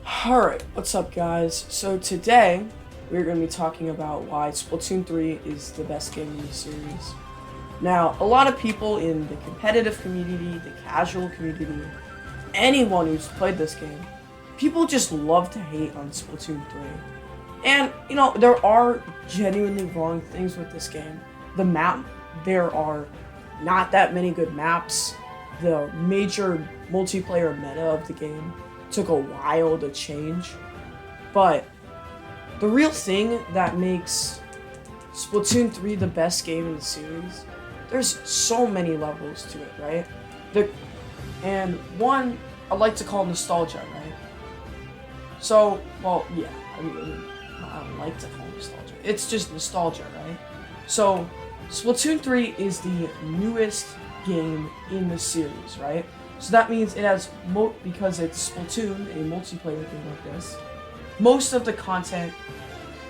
Alright, what's up guys? So today, we're going to be talking about why Splatoon 3 is the best game in the series. Now, a lot of people in the competitive community, the casual community, anyone who's played this game, people just love to hate on Splatoon 3. And, there are genuinely wrong things with this game. The map, there are not that many good maps. The major multiplayer meta of the game took a while to change, but the real thing that makes Splatoon 3 the best game in the series, there's so many levels to it, right? And one, I like to call nostalgia, right? So, well, yeah, I don't like to call nostalgia. It's just nostalgia, right? So, Splatoon 3 is the newest game in the series, right? So that means it has, because it's Splatoon, a multiplayer game like this, most of the content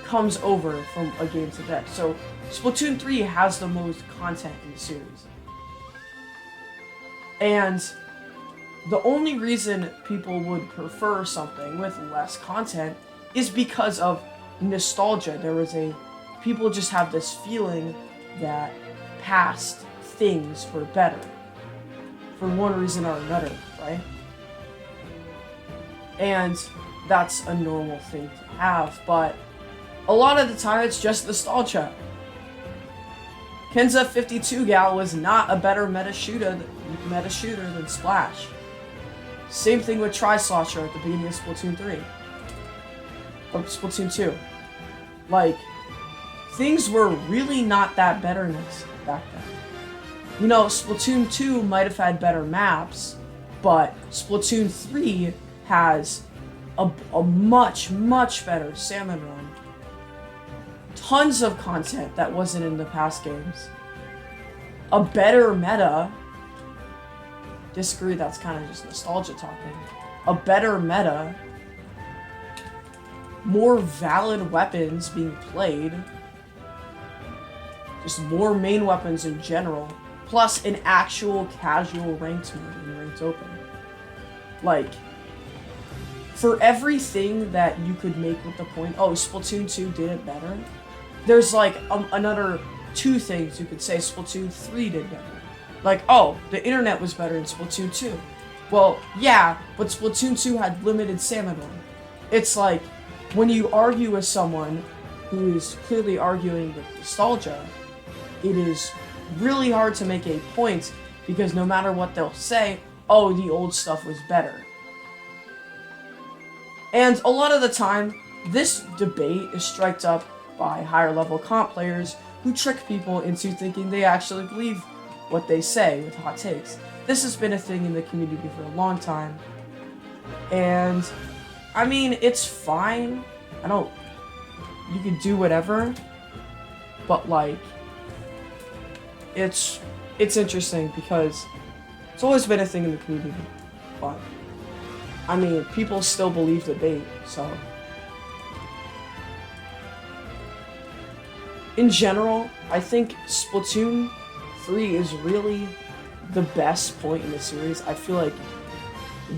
comes over from a game to the next. So Splatoon 3 has the most content in the series. And the only reason people would prefer something with less content is because of nostalgia. People just have this feeling that past things were better. For one reason or another, right? And that's a normal thing to have, but a lot of the time it's just nostalgia. Kenza 52 Gal was not a better meta shooter than Splash. Same thing with Tri-Slosher at the beginning of Splatoon 3. Or Splatoon 2. Like, things were really not that better back then. Splatoon 2 might have had better maps, but Splatoon 3 has a much, much better salmon run. Tons of content that wasn't in the past games. A better meta. Disagree, that's kind of just nostalgia talking. A better meta. More valid weapons being played. Just more main weapons in general. Plus an actual casual ranked mode in ranked open. Like, for everything that you could make with the point, oh, Splatoon 2 did it better, there's like another two things you could say Splatoon 3 did better. Like, oh, the internet was better in Splatoon 2. Well, yeah, but Splatoon 2 had limited salmon run. It's like, when you argue with someone who is clearly arguing with nostalgia, it is really hard to make a point because no matter what they'll say, oh, the old stuff was better. And a lot of the time, this debate is striked up by higher level comp players who trick people into thinking they actually believe what they say with hot takes. This has been a thing in the community for a long time. And, I mean, it's fine. You could do whatever. But, like, it's interesting because it's always been a thing in the community, but I mean, people still believe the bait, so in general, I think Splatoon 3 is really the best point in the series. I feel like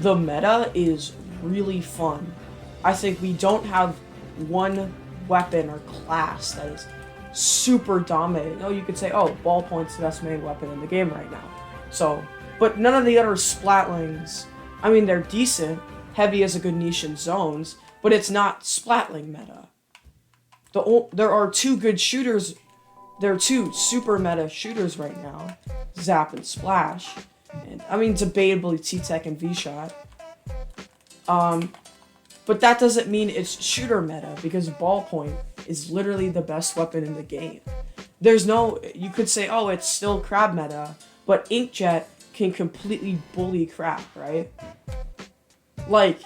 the meta is really fun. I think we don't have one weapon or class that is super dominating. Oh, you could say, oh, ballpoint's the best main weapon in the game right now. So, but none of the other Splatlings, I mean, they're decent. Heavy is a good niche in zones, but it's not Splatling meta. There are two good shooters. There are two super meta shooters right now, Zap and Splash. And, I mean, debatably T-Tech and V-Shot. But that doesn't mean it's shooter meta, because ballpoint is literally the best weapon in the game. You could say, oh, it's still crab meta, but Inkjet can completely bully crab, right? Like,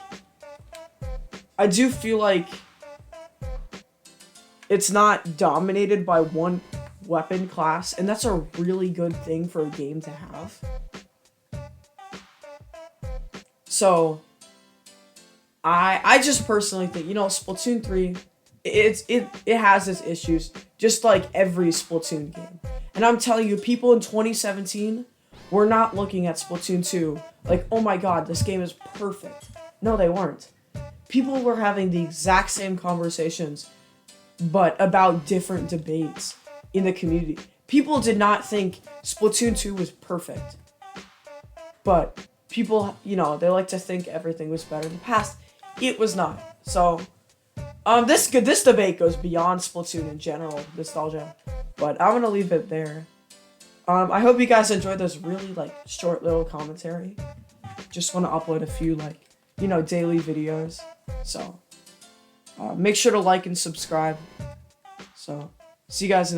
I do feel like it's not dominated by one weapon class, and that's a really good thing for a game to have. So, I just personally think, Splatoon 3, it has its issues, just like every Splatoon game. And I'm telling you, people in 2017 were not looking at Splatoon 2 like, oh my god, this game is perfect. No, they weren't. people were having the exact same conversations, but about different debates in the community. People did not think Splatoon 2 was perfect. But people, they like to think everything was better in the past. It was not. So, this debate goes beyond Splatoon in general, nostalgia. But I'm gonna leave it there. I hope you guys enjoyed this really short little commentary. Just want to upload a few daily videos. So, make sure to like and subscribe. So, see you guys in